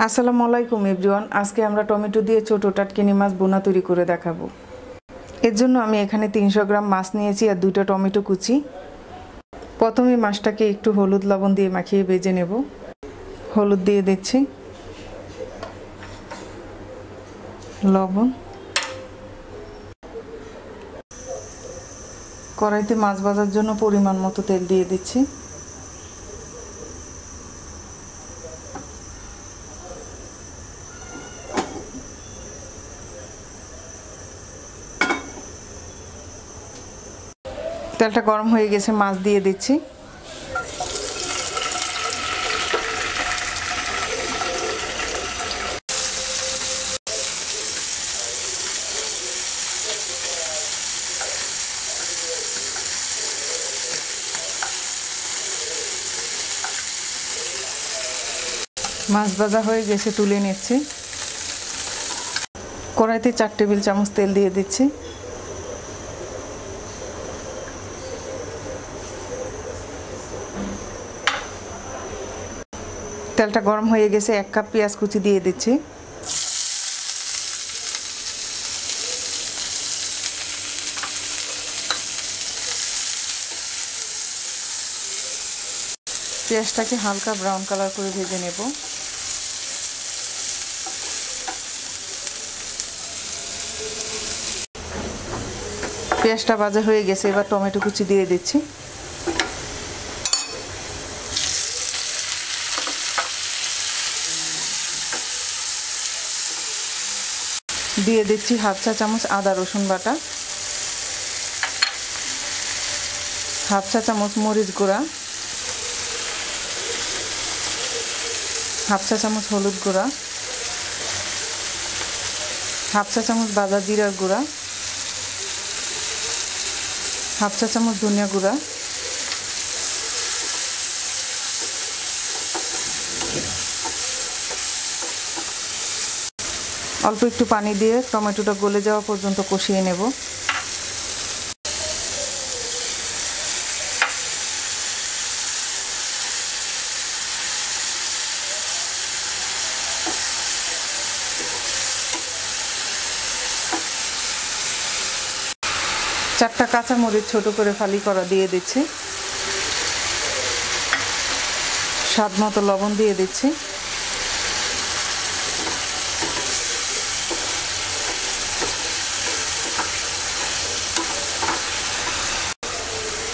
আসসালামু আলাইকুম এভরিওয়ান। আজকে আমরা টমেটো দিয়ে ছোট টাটকিনি মাছ বোনা তৈরি করে দেখাবো। এর জন্য আমি এখানে 300 গ্রাম মাছ নিয়েছি আর 2টা টমেটো কুচি। প্রথমে মাছটাকে একটু হলুদ লবণ দিয়ে মাখিয়ে ভেজে নেব। হলুদ দিয়ে দিচ্ছি, লবণ, কড়াইতে মাছ ভাজার জন্য পরিমাণ মতো তেল দিয়ে দিচ্ছি। তেলটা গরম হয়ে গেছে, মাছ দিয়ে দিচ্ছি। মাছ ভাজা হয়ে গেছে, তুলে নিচ্ছি। কড়াইতে 4 টেবিল চামচ তেল দিয়ে দিচ্ছি। তেলটা গরম হয়ে গেছে, 1 কাপ পেঁয়াজ কুচি দিয়ে দিচ্ছি। পেঁয়াজটাকে হালকা ব্রাউন কালার করে ভেজে নেব। পেঁয়াজটা ভাজা হয়ে গেছে, এবার টমেটো কুচি দিয়ে দিচ্ছি। দিয়ে দিচ্ছি 1/2 চা চামচ আদা রসুন বাটা, 1/2 চা চামচ মরিচ গুঁড়া, 1/2 চা চামচ হলুদ গুঁড়া, 1/2 চা চামচ ভাজা জিরার গুঁড়া, 1/2 চা চামচ ধনিয়া গুঁড়া, অল্প একটু পানি দিয়ে টমেটোটা গলে যাওয়া পর্যন্ত কষিয়ে নেব। চারটা কাঁচামরিচ ছোট করে ফালি করা দিয়ে দিচ্ছি। স্বাদ মতো লবণ দিয়ে দিচ্ছি।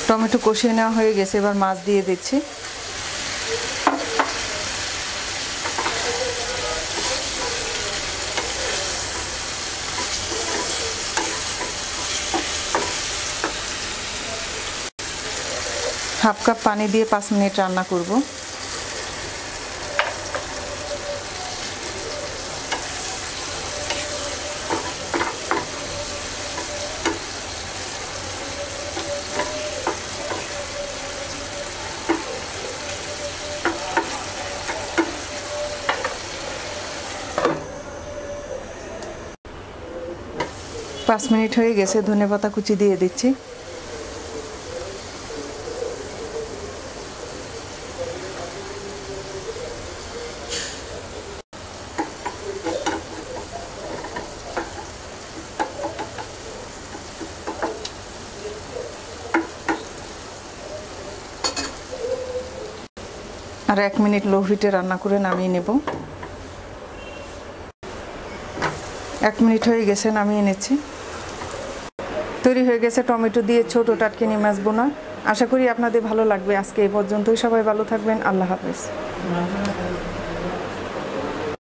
টমেটো কষিয়ে নেওয়া হয়ে গেছে, এবার মাছ দিয়ে দিচ্ছি। হাফ কাপ পানি দিয়ে 5 মিনিট রান্না করব। পাঁচ মিনিট হয়ে গেছে, ধনেপাতা কুচি দিয়ে দিচ্ছি। আর 1 মিনিট লো হিটে রান্না করে নামিয়ে নেব। 1 মিনিট হয়ে গেছে, নামিয়ে নিচ্ছি। তৈরি হয়ে গেছে টমেটো দিয়ে ছোট টাটকিনি মাছ বোনা। আশা করি আপনাদের ভালো লাগবে। আজকে এই পর্যন্তই। সবাই ভালো থাকবেন। আল্লাহ হাফেজ।